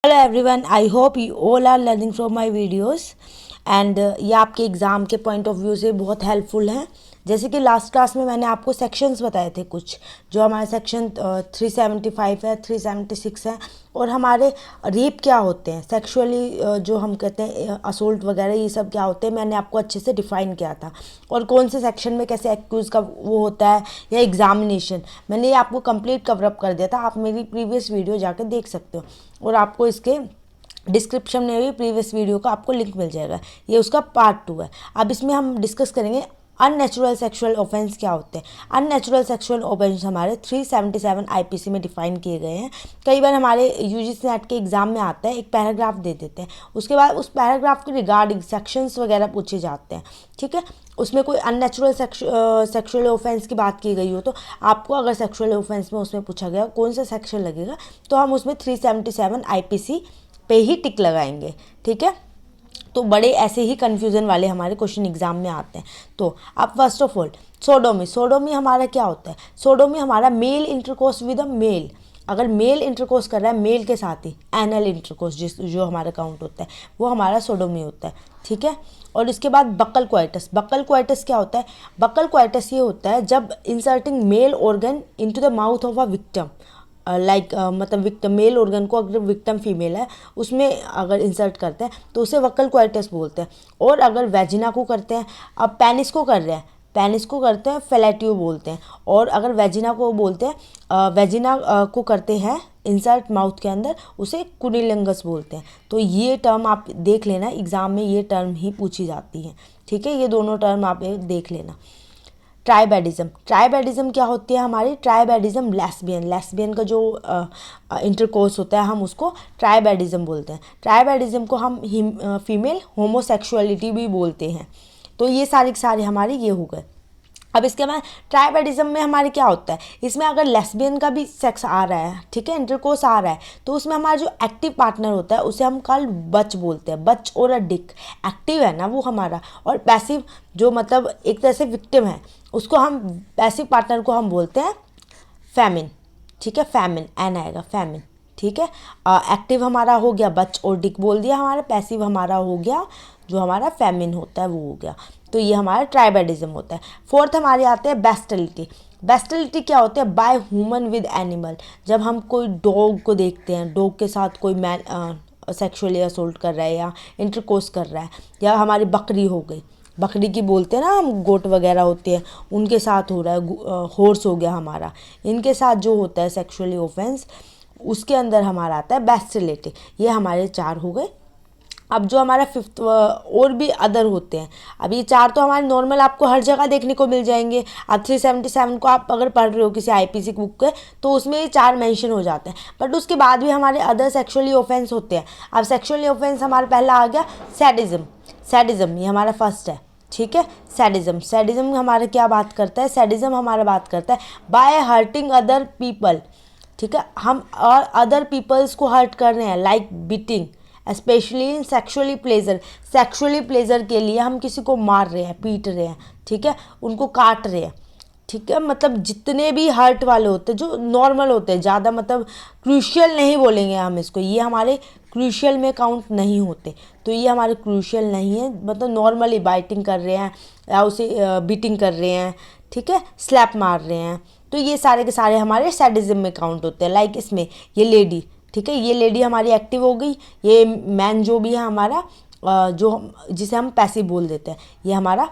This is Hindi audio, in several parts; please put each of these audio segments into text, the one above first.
Hello everyone, I hope you all are learning from my videos and ये आपके एग्ज़ाम के पॉइंट ऑफ व्यू से बहुत हेल्पफुल हैं। जैसे कि लास्ट क्लास में मैंने आपको सेक्शंस बताए थे कुछ, जो हमारे सेक्शन 375 है, 376 है, और हमारे रेप क्या होते हैं, सेक्सुअली जो हम कहते हैं असोल्ट वगैरह, ये सब क्या होते हैं, मैंने आपको अच्छे से डिफ़ाइन किया था। और कौन से सेक्शन में कैसे एक्यूज़ का वो होता है या एग्जामिनेशन, मैंने ये आपको कंप्लीट कवरअप कर दिया था। आप मेरी प्रीवियस वीडियो जाकर देख सकते हो और आपको इसके डिस्क्रिप्शन में भी प्रीवियस वीडियो का आपको लिंक मिल जाएगा। ये उसका पार्ट 2 है। अब इसमें हम डिस्कस करेंगे अननेचुरल सेक्सुअल ऑफेंस क्या होते हैं। अननेचुरल सेक्सुअल ऑफेंस हमारे 377 आईपीसी में डिफाइन किए गए हैं। कई बार हमारे यूजीसी नेट के एग्जाम में आता है, एक पैराग्राफ दे देते हैं, उसके बाद उस पैराग्राफ के रिगार्डिंग सेक्शंस वगैरह पूछे जाते हैं। ठीक है, उसमें कोई अननेचुरल सेक्सुअल ऑफेंस की बात की गई हो तो आपको अगर सेक्सुअल ऑफेंस में उसमें पूछा गया कौन सा सेक्शन लगेगा, तो हम उसमें 377 आईपीसी पे ही टिक लगाएंगे। ठीक है, तो बड़े ऐसे ही कन्फ्यूज़न वाले हमारे क्वेश्चन एग्जाम में आते हैं। तो अब फर्स्ट ऑफ ऑल सोडोमी हमारा क्या होता है। सोडोमी हमारा male intercourse with a male, अगर मेल इंटरकोर्स कर रहा है मेल के साथ ही, एनल इंटरकोर्स जो हमारा काउंट होता है वो हमारा सोडोमी होता है। ठीक है, और इसके बाद बक्कल क्वाइटस क्या होता है। बक्कल क्वाइटस ये होता है जब inserting male organ into the mouth of a victim, मतलब विक्टिम मेल ऑर्गन को अगर विक्टिम फीमेल है उसमें अगर इंसर्ट करते हैं तो उसे वक्कल क्वाइटस बोलते हैं। और अगर वेजिना को करते हैं, अब पेनिस को कर रहे हैं, पेनिस को करते हैं फेलेटियो बोलते हैं। और अगर वेजिना को बोलते हैं, वेजिना को करते हैं इंसर्ट माउथ के अंदर, उसे कुनिलिंगस बोलते हैं। तो ये टर्म आप देख लेना, एग्ज़ाम में ये टर्म ही पूछी जाती हैं। ठीक है, ये दोनों टर्म आप देख लेना। ट्राइबेडिज्म क्या होती है हमारी। ट्राइबेडिज्म लेस्बियन का जो इंटरकोर्स होता है हम उसको ट्राइबेडिज्म बोलते हैं। ट्राइबेडिज्म को हम फीमेल होमोसेक्सुअलिटी भी बोलते हैं। तो ये सारे हमारे ये हो गए। अब इसके बाद ट्राइबेडिज्म में हमारे क्या होता है, इसमें अगर लेस्बियन का भी सेक्स आ रहा है, ठीक है, इंटरकोर्स आ रहा है, तो उसमें हमारा जो एक्टिव पार्टनर होता है उसे हम कल बच बोलते हैं, बच और अ डिक। एक्टिव है ना वो हमारा, और पैसिव जो मतलब एक तरह से विक्टिम है, उसको हम पैसिव पार्टनर को हम बोलते हैं फेमिन। ठीक है, फेमिन एन आएगा, फेमिन। ठीक है, एक्टिव हमारा हो गया बच और डिक बोल दिया हमारा, पैसिव हमारा हो गया जो हमारा फेमिन होता है वो हो गया। तो ये हमारा ट्राइबेडिज्म होता है। फोर्थ हमारे आते हैं बेस्टलिटी क्या होते हैं, बाय ह्यूमन विद एनिमल। जब हम कोई डॉग को देखते हैं, डॉग के साथ कोई मैन सेक्सुअली असोल्ट कर रहा है या इंटरकोर्स कर रहा है, या हमारी बकरी हो गई, बकरी की बोलते हैं ना हम, गोट वगैरह होते हैं उनके साथ हो रहा है, हॉर्स हो गया हमारा, इनके साथ जो होता है सेक्सुअली ऑफेंस, उसके अंदर हमारा आता है बेस्टलिटी। ये हमारे 4 हो गए। अब जो हमारा 5th और भी अदर होते हैं। अब ये 4 तो हमारे नॉर्मल आपको हर जगह देखने को मिल जाएंगे। अब 377 को आप अगर पढ़ रहे हो किसी आईपीसी बुक के, तो उसमें ये 4 मेंशन हो जाते हैं। बट उसके बाद भी हमारे अदर सेक्सुअली ऑफेंस होते हैं। अब सेक्सुअली ऑफेंस हमारा पहला आ गया सैडिज्म, ये हमारा फर्स्ट है। ठीक है, सैडिज्म हमारा क्या बात करता है, सैडिज्म हमारा बात करता है बाय हर्टिंग अदर पीपल। ठीक है, हम और अदर पीपल्स को हर्ट कर रहे हैं, like beating, specially in sexually pleasure के लिए हम किसी को मार रहे हैं, पीट रहे हैं, ठीक है, उनको काट रहे हैं। ठीक है, मतलब जितने भी हर्ट वाले होते हैं जो नॉर्मल होते हैं, ज़्यादा मतलब क्रूशियल नहीं बोलेंगे हम इसको, ये हमारे क्रूशियल में काउंट नहीं होते। तो ये हमारे क्रूशियल नहीं है, मतलब नॉर्मली बाइटिंग कर रहे हैं या उसे बीटिंग कर रहे हैं, ठीक है, स्लैप मार रहे हैं, तो ये सारे के सारे हमारे सैडिज्म में काउंट होते हैं। लाइक इसमें ये लेडी, ठीक है, ये लेडी हमारी एक्टिव हो गई। ये मैन जो भी है हमारा, जो जिसे हम पैसिव बोल देते हैं, ये हमारा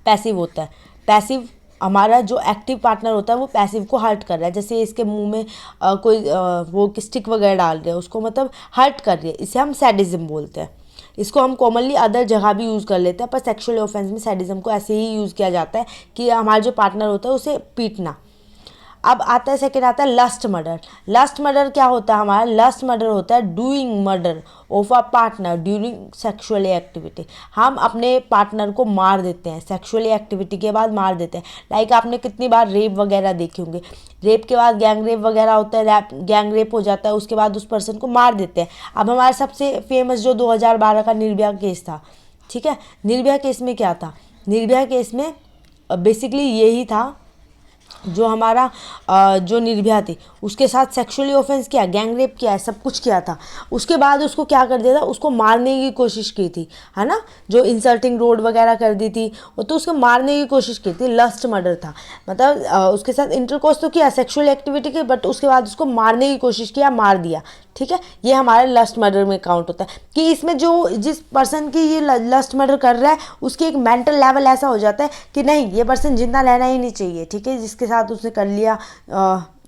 पैसिव होता है। पैसिव हमारा जो एक्टिव पार्टनर होता है वो पैसिव को हर्ट कर रहा है, जैसे इसके मुंह में कोई वो स्टिक वगैरह डाल रहे हैं, उसको मतलब हर्ट कर रही है, इसे हम सैडिज्म बोलते हैं। इसको हम कॉमनली अदर जगह भी यूज़ कर लेते हैं, पर सेक्सुअल ऑफेंस में सैडिज्म को ऐसे ही यूज़ किया जाता है कि हमारा जो पार्टनर होता है उसे पीटना। अब आता है सेकेंड, आता है लस्ट मर्डर क्या होता है हमारा, लस्ट मर्डर होता है doing murder of a partner during sexually activity. हम अपने पार्टनर को मार देते हैं, सेक्सुअली एक्टिविटी के बाद मार देते हैं। लाइक आपने कितनी बार रेप वगैरह देखे होंगे, रेप के बाद गैंग रेप वगैरह होता है, गैंग रेप हो जाता है, उसके बाद उस पर्सन को मार देते हैं। अब हमारे सबसे फेमस जो 2012 का निर्भया केस था, ठीक है, निर्भया केस में क्या था, निर्भया केस में बेसिकली यही था जो हमारा जो निर्भया थी उसके साथ सेक्सुअली ऑफेंस किया, गैंग रेप किया है, सब कुछ किया था। उसके बाद उसको क्या कर दिया था, उसको मारने की कोशिश की थी, है ना, जो इंसल्टिंग रोड वगैरह कर दी थी, वो तो उसको मारने की कोशिश की थी, लस्ट मर्डर था। मतलब उसके साथ इंटरकोर्स तो किया सेक्सुअल एक्टिविटी की, बट उसके बाद उसको मारने की कोशिश किया, मार दिया। ठीक है, ये हमारे लस्ट मर्डर में काउंट होता है कि इसमें जो जिस पर्सन की ये लस्ट मर्डर कर रहा है उसकी एक मेंटल लेवल ऐसा हो जाता है कि नहीं, ये पर्सन जिंदा रहना ही नहीं चाहिए। ठीक है, जिसके साथ उसने कर लिया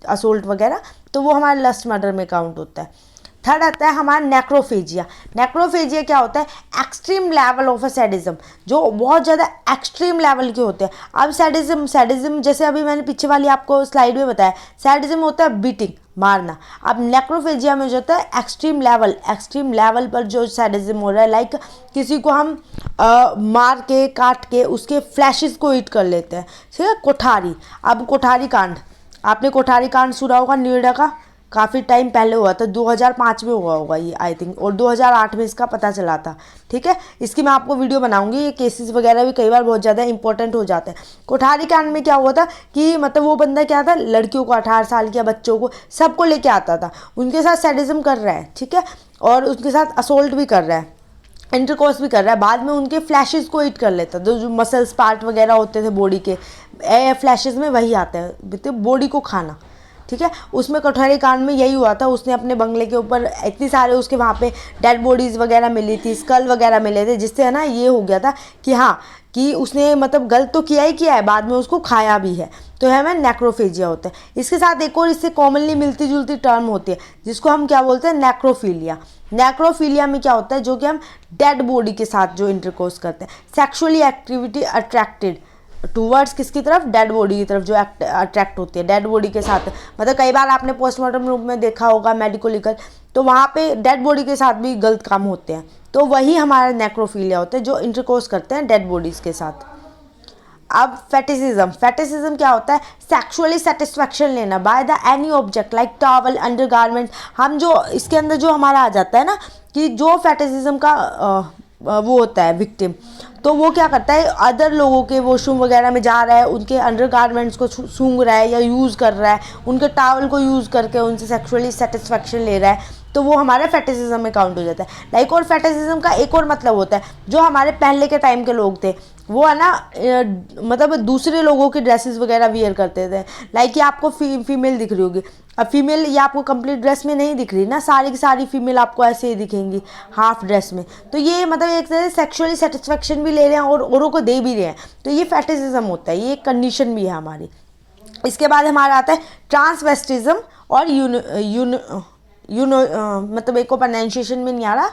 असोल्ट वगैरह, तो वो हमारे लस्ट मर्डर में काउंट होता है। थर्ड आता है हमारा नेक्रोफेजिया। नेक्रोफेजिया क्या होता है, extreme level of a sadism, जो बहुत ज़्यादा एक्सट्रीम लेवल के होते हैं। अब सैडिज्म जैसे अभी मैंने पीछे वाली आपको स्लाइड में बताया, सैडिज्म होता है बीटिंग, मारना। अब नेक्रोफेजिया में जो होता है एक्सट्रीम लेवल पर जो सैडिज्म हो रहा है, लाइक किसी को हम मार के काट के उसके फ्लैशेस को ईट कर लेते हैं। ठीक है, कोठारी। अब कोठारी कांड, आपने कोठारी कांड सुना होगा, नोएडा का, काफ़ी टाइम पहले हुआ था, 2005 में हुआ होगा ये आई थिंक, और 2008 में इसका पता चला था। ठीक है, इसकी मैं आपको वीडियो बनाऊंगी, ये केसेस वगैरह भी कई बार बहुत ज़्यादा इंपॉर्टेंट हो जाते हैं। कोठारी कांड में क्या हुआ था कि मतलब वो बंदा क्या था, लड़कियों को 18 साल के बच्चों को सबको लेके आता था, उनके साथ सैडिज्म कर रहा है। ठीक है, और उनके साथ असोल्ट भी कर रहा है, इंटरकोर्स भी कर रहा है, बाद में उनके फ्लैशेस को ईट कर लेता, तो जो मसल्स पार्ट वगैरह होते थे बॉडी के, फ्लैशेस में वही आता है, बॉडी को खाना। ठीक है, उसमें कोठारी कांड में यही हुआ था, उसने अपने बंगले के ऊपर इतनी सारे उसके वहाँ पे डेड बॉडीज़ वगैरह मिली थी, स्कल वगैरह मिले थे, जिससे है ना ये हो गया था कि हाँ, कि उसने मतलब गलत तो किया ही किया है, बाद में उसको खाया भी है, तो है हमें नेक्रोफेजिया होता है। इसके साथ एक और इससे कॉमनली मिलती जुलती टर्म होती है जिसको हम क्या बोलते हैं, नेक्रोफीलिया। नेक्रोफीलिया में क्या होता है, जो कि हम डेड बॉडी के साथ जो इंटरकोर्स करते हैं, सेक्सुअली एक्टिविटी अट्रैक्टेड टूवर्ड्स किसकी तरफ, डेड बॉडी की तरफ, जो अट्रैक्ट होती है डेड बॉडी के साथ। मतलब कई बार आपने पोस्टमार्टम रूम में देखा होगा मेडिकोलिकल, तो वहाँ पे डेड बॉडी के साथ भी गलत काम होते हैं, तो वही हमारा नेक्रोफीलिया होता है, जो इंटरकोर्स करते हैं डेड बॉडीज़ के साथ। अब फेटिसिज्म क्या होता है, सेक्सुअली सेटिस्फैक्शन लेना by the any object like towel, undergarment. हम जो इसके अंदर जो हमारा आ जाता है ना कि जो फेटिसिज्म का वो होता है विक्टिम, तो वो क्या करता है, अदर लोगों के वॉशरूम वगैरह में जा रहा है, उनके अंडरगारमेंट्स को सूंघ रहा है या यूज़ कर रहा है, उनके टावल को यूज़ करके उनसे सेक्सुअली सेटिस्फैक्शन ले रहा है, तो वो हमारे फेटिसिज्म में काउंट हो जाता है। लाइक और फेटिसिज्म का एक और मतलब होता है, जो हमारे पहले के टाइम के लोग थे वो है ना मतलब दूसरे लोगों के ड्रेसेस वगैरह वियर करते थे। लाइक ये आपको फीमेल दिख रही होगी, अब फीमेल ये आपको कंप्लीट ड्रेस में नहीं दिख रही ना, सारी की सारी फीमेल आपको ऐसे ही दिखेंगी हाफ ड्रेस में, तो ये मतलब एक तरह से सेक्सुअली सेटिस्फेक्शन भी ले रहे हैं और औरों को दे भी रहे हैं, तो ये फेटिसिज्म होता है, ये एक कंडीशन भी है हमारी। इसके बाद हमारा आता है ट्रांसवेस्टिज्म और मतलब एक को प्रोनाउंसिएशन में नहीं आ रहा,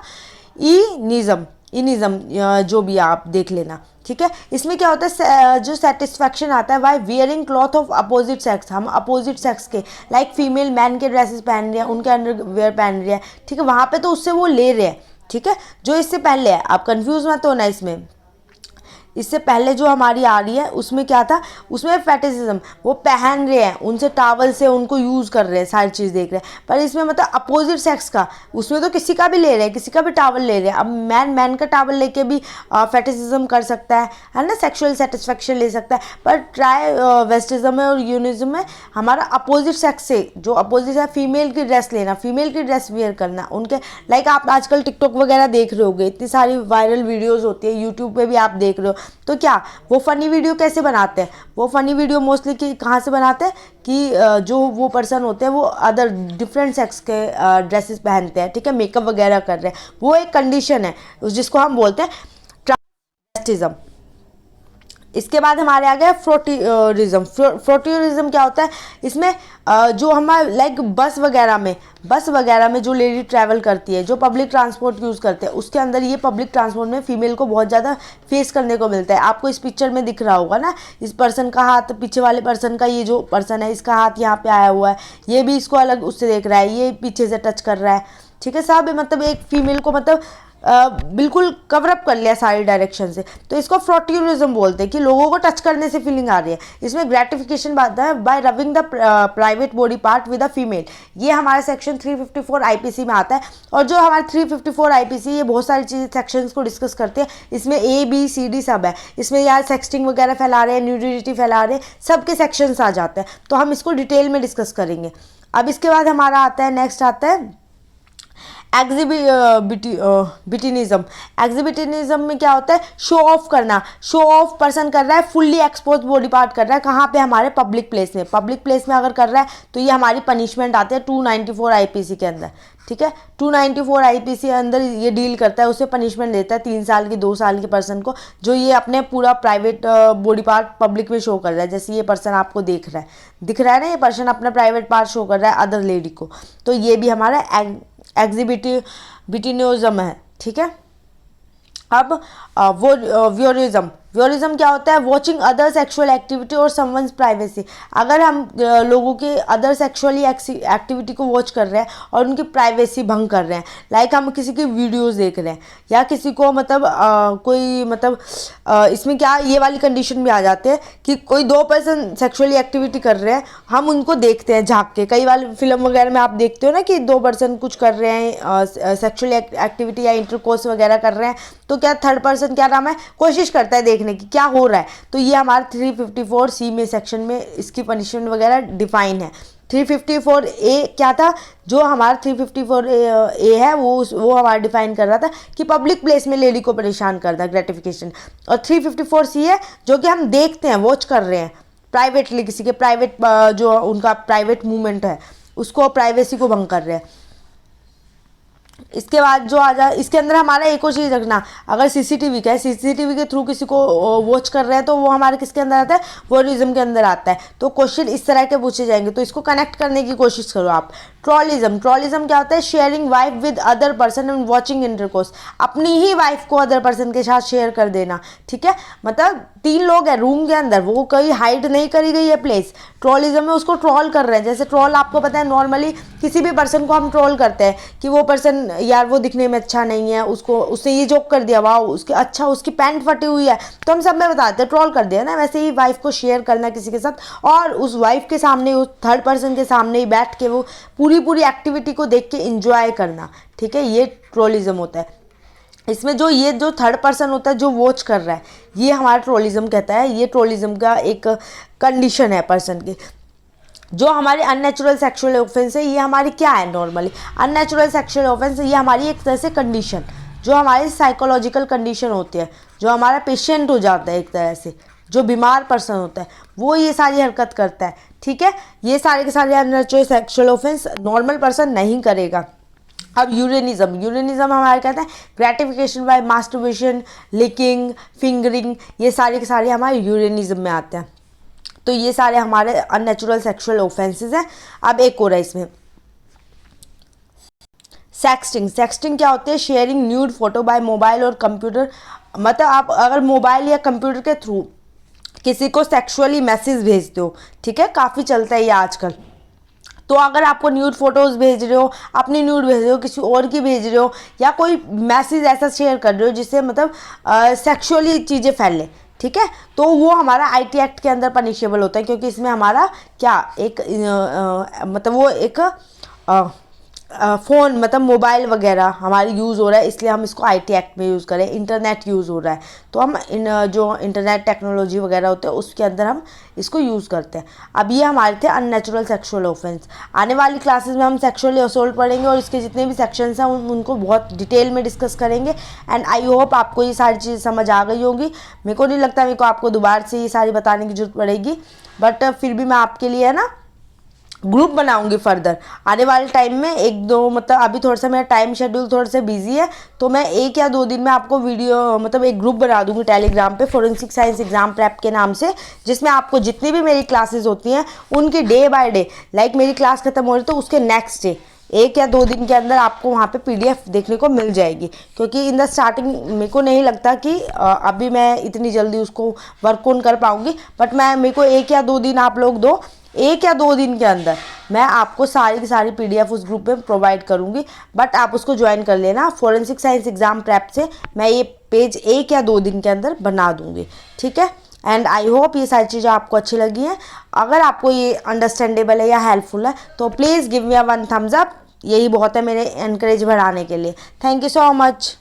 इनिज्म जो भी आप देख लेना। ठीक है, इसमें क्या होता है, जो सेटिस्फैक्शन आता है by wearing cloth of opposite sex, हम अपोजिट सेक्स के लाइक फीमेल मैन के ड्रेसेस पहन रहे हैं, उनके अंडरवेयर पहन रहे हैं। ठीक है, वहाँ पे तो उससे वो ले रहे हैं। ठीक है, जो इससे पहले है, आप कंफ्यूज मत होना इसमें, इससे पहले जो हमारी आ रही है उसमें क्या था, उसमें फेटिसिज्म, वो पहन रहे हैं, उनसे टावल से उनको यूज़ कर रहे हैं, सारी चीज़ देख रहे हैं, पर इसमें मतलब अपोजिट सेक्स का, उसमें तो किसी का भी ले रहे हैं, किसी का भी टावल ले रहे हैं। अब मैन का टावल लेके भी फेटिसिज्म कर सकता है ना, सेक्सुअल सेटिस्फेक्शन ले सकता है, पर ट्राई वेस्टिज्म में और यूनिज्म में हमारा अपोजिट सेक्स से जो अपोजिट है, फीमेल की ड्रेस लेना, फीमेल की ड्रेस वेयर करना, उनके लाइक आप आजकल टिकटॉक वगैरह देख रहे होगे, इतनी सारी वायरल वीडियोज़ होती है, यूट्यूब पर भी आप देख रहे हो, तो क्या वो फ़नी वीडियो कैसे बनाते हैं, वो फ़नी वीडियो मोस्टली कहाँ से बनाते हैं कि जो वो पर्सन होते हैं वो अदर डिफरेंट सेक्स के ड्रेसेस पहनते हैं। ठीक है, मेकअप वगैरह कर रहे हैं, वो एक कंडीशन है जिसको हम बोलते हैं ट्रांसवेस्टिज्म। इसके बाद हमारे आ गया फ्रोटियरिज्म। फ्रोटियरिज्म क्या होता है, इसमें जो हमारे लाइक बस वगैरह में जो लेडी ट्रैवल करती है, जो पब्लिक ट्रांसपोर्ट यूज़ करते हैं, उसके अंदर ये पब्लिक ट्रांसपोर्ट में फीमेल को बहुत ज़्यादा फेस करने को मिलता है। आपको इस पिक्चर में दिख रहा होगा ना, इस पर्सन का हाथ, पीछे वाले पर्सन का, ये जो पर्सन है इसका हाथ यहाँ पे आया हुआ है, ये भी इसको अलग उससे देख रहा है, ये पीछे से टच कर रहा है। ठीक है, सब मतलब एक फीमेल को मतलब बिल्कुल कवर अप कर लिया सारी डायरेक्शन से, तो इसको फ्रोट्यूरिज्म बोलते हैं कि लोगों को टच करने से फीलिंग आ रही है। इसमें ग्रेटिफिकेशन आता है bye rubbing the private body part with a female. ये हमारे सेक्शन 354 आईपीसी में आता है। और जो हमारे 354 आईपीसी ये बहुत सारी चीज़ें सेक्शंस को डिस्कस करते हैं। इसमें ए बी सी डी सब है। इसमें यार सेक्सटिंग वगैरह फैला रहे हैं, न्यूडिटी फैला रहे हैं, सबके सेक्शंस आ जाते हैं, तो हम इसको डिटेल में डिस्कस करेंगे। अब इसके बाद हमारा आता है, नेक्स्ट आता है एग्जिबिटिनिज्म। एग्जिबिटिनिज्म में क्या होता है, शो ऑफ करना। शो ऑफ पर्सन कर रहा है, फुल्ली एक्सपोज बॉडी पार्ट कर रहा है, कहाँ पे, हमारे पब्लिक प्लेस में। पब्लिक प्लेस में अगर कर रहा है तो ये हमारी पनिशमेंट आती है 294 आईपीसी के अंदर, ठीक है। 294 आईपीसी के अंदर ये डील करता है, उसे पनिशमेंट देता है 3 साल की 2 साल की पर्सन को, जो ये अपने पूरा प्राइवेट बॉडी पार्ट पब्लिक में शो कर रहा है। जैसे ये पर्सन आपको दिख रहा है ना, ये पर्सन अपना प्राइवेट पार्ट शो कर रहा है अदर लेडी को, तो ये भी हमारा एग्जिबिटिनिज्म है, ठीक है। अब वो व्योरिज्म। व्योरिज्म क्या होता है, वॉचिंग अदर सेक्सुअल एक्टिविटी और समवंस प्राइवेसी। अगर हम लोगों के अदर सेक्सुअली एक्टिविटी को वॉच कर रहे हैं और उनकी प्राइवेसी भंग कर रहे हैं, लाइक हम किसी की वीडियोस देख रहे हैं या किसी को कोई इसमें क्या ये वाली कंडीशन भी आ जाते हैं कि कोई 2 पर्सन सेक्सुअली एक्टिविटी कर रहे हैं, हम उनको देखते हैं झांक के। कई बार फिल्म वगैरह में आप देखते हो ना कि 2 पर्सन कुछ कर रहे हैं, सेक्सुअल एक्टिविटी या इंटरकोर्स वगैरह कर रहे हैं, तो क्या थर्ड पर्सन क्या नाम है, कोशिश करता है देखने की क्या हो रहा है। तो ये हमारे 354 सी में सेक्शन में इसकी पनिशमेंट वगैरह डिफाइन है। 354 ए क्या था, जो हमारा 354 ए है वो हमारा डिफाइन कर रहा था कि पब्लिक प्लेस में लेडी को परेशान करना, ग्रेटिफिकेशन। और 354 सी है जो कि हम देखते हैं, वॉच कर रहे हैं प्राइवेटली, किसी के प्राइवेट जो उनका प्राइवेट मूवमेंट है उसको, प्राइवेसी को भंग कर रहे हैं। इसके बाद जो आ जाए, इसके अंदर हमारा एक और चीज़ रखना, अगर सीसीटीवी का है, सीसीटीवी के थ्रू किसी को वॉच कर रहे हैं, तो वो हमारे किसके अंदर आता है, वोरिज्म के अंदर आता है। तो क्वेश्चन इस तरह के पूछे जाएंगे, तो इसको कनेक्ट करने की कोशिश करो आप। ट्रॉलिज्म। ट्रॉलिज्म क्या होता है, sharing wife with other person and watching intercourse. अपनी ही वाइफ को अदर पर्सन के साथ शेयर कर देना, ठीक है। मतलब 3 लोग हैं रूम के अंदर, वो कहीं हाइड नहीं करी गई है प्लेस, ट्रॉलिज्म में उसको ट्रॉल कर रहे हैं। जैसे ट्रॉल आपको पता है, नॉर्मली किसी भी पर्सन को हम ट्रॉल करते हैं कि वो पर्सन यार वो दिखने में अच्छा नहीं है, उसने ये जोक कर दिया, वाह उसके अच्छा उसकी पैंट फटी हुई है, तो हम सब में बताते हैं ट्रॉल कर दिया ना। वैसे ही वाइफ को शेयर करना किसी के साथ, और उस वाइफ के सामने, उस थर्ड पर्सन के सामने ही बैठ के वो पूरी एक्टिविटी को देख के इंजॉय करना, ठीक है। ये ट्रॉलिज्म होता है। इसमें ये जो थर्ड पर्सन होता है जो वॉच कर रहा है, ये हमारा ट्रॉलिज्म कहता है। ये ट्रॉलिज्म का एक कंडीशन है पर्सन की। जो हमारे अननेचुरल सेक्सुअल ऑफेंस है, ये हमारी क्या है, नॉर्मली अननेचुरल सेक्सुअल ऑफेंस ये हमारी एक तरह से कंडीशन, जो हमारी साइकोलॉजिकल कंडीशन होती है, जो हमारा पेशेंट हो जाता है एक तरह से, जो बीमार पर्सन होता है वो ये सारी हरकत करता है, ठीक है। ये सारे के सारे unnatural sexual offence normal person नहीं करेगा। अब यूरेनिज्म। यूरेनिज्म हमारे कहते हैं gratification by masturbation, licking, fingering, ये सारे के सारे हमारे यूरेनिज्म में आते हैं। तो ये सारे हमारे अननेचुरल सेक्सुअल ऑफेंसेस हैं। अब एक और है इसमें सेक्सटिंग। सेक्सटिंग क्या होती है, sharing nude photo by mobile और कंप्यूटर। मतलब आप अगर मोबाइल या कंप्यूटर के थ्रू किसी को सेक्सुअली मैसेज भेजते हो, ठीक है, काफ़ी चलता है ये आजकल। तो अगर आपको न्यूड फोटोज़ भेज रहे हो, अपनी न्यूड भेज रहे हो, किसी और की भेज रहे हो, या कोई मैसेज ऐसा शेयर कर रहे हो जिससे मतलब सेक्सुअली चीज़ें फैले, ठीक है, तो वो हमारा आईटी एक्ट के अंदर पनिशेबल होता है, क्योंकि इसमें हमारा क्या एक मतलब वो एक फ़ोन मतलब मोबाइल वगैरह हमारी यूज़ हो रहा है, इसलिए हम इसको आईटी एक्ट में यूज़ करें। इंटरनेट यूज़ हो रहा है तो हम जो इंटरनेट टेक्नोलॉजी वगैरह होते हैं उसके अंदर हम इसको यूज़ करते हैं। अब ये हमारे थे अननेचुरल सेक्सुअल ऑफेंस। आने वाली क्लासेस में हम सेक्सुअली असोल्ट पढ़ेंगे और इसके जितने भी सेक्शंस हैं उनको बहुत डिटेल में डिस्कस करेंगे। एंड आई होप आपको ये सारी चीज़ समझ आ गई होगी। मेरे को नहीं लगता मेरे को आपको दोबारा से ये सारी बताने की जरूरत पड़ेगी, बट फिर भी मैं आपके लिए है ना ग्रुप बनाऊंगी फर्दर आने वाले टाइम में। 1-2 मतलब अभी थोड़ा सा मेरा टाइम शेड्यूल थोड़ा सा बिजी है, तो मैं 1 या 2 दिन में आपको वीडियो मतलब एक ग्रुप बना दूंगी टेलीग्राम पे, फोरेंसिक साइंस एग्जाम प्रेप के नाम से, जिसमें आपको जितनी भी मेरी क्लासेस होती हैं उनकी डे बाय डे, लाइक मेरी क्लास खत्म हो रही तो उसके नेक्स्ट डे 1 या 2 दिन के अंदर आपको वहाँ पे PDF देखने को मिल जाएगी। क्योंकि इन द स्टार्टिंग मेरे को नहीं लगता कि अभी मैं इतनी जल्दी उसको वर्क ऑन कर पाऊँगी, बट मेरे को 1 या 2 दिन आप लोग दो, 1 या 2 दिन के अंदर मैं आपको सारी की सारी PDF उस ग्रुप में प्रोवाइड करूँगी, बट आप उसको ज्वाइन कर लेना। फॉरेंसिक साइंस एग्ज़ाम प्रेप से मैं ये पेज 1 या 2 दिन के अंदर बना दूँगी, ठीक है। एंड आई होप ये सारी चीज़ें आपको अच्छी लगी हैं। अगर आपको ये अंडरस्टैंडेबल है या हेल्पफुल है तो please give me a 1 thumbs up. यही बहुत है मेरे एनकरेज बढ़ाने के लिए। Thank you so much.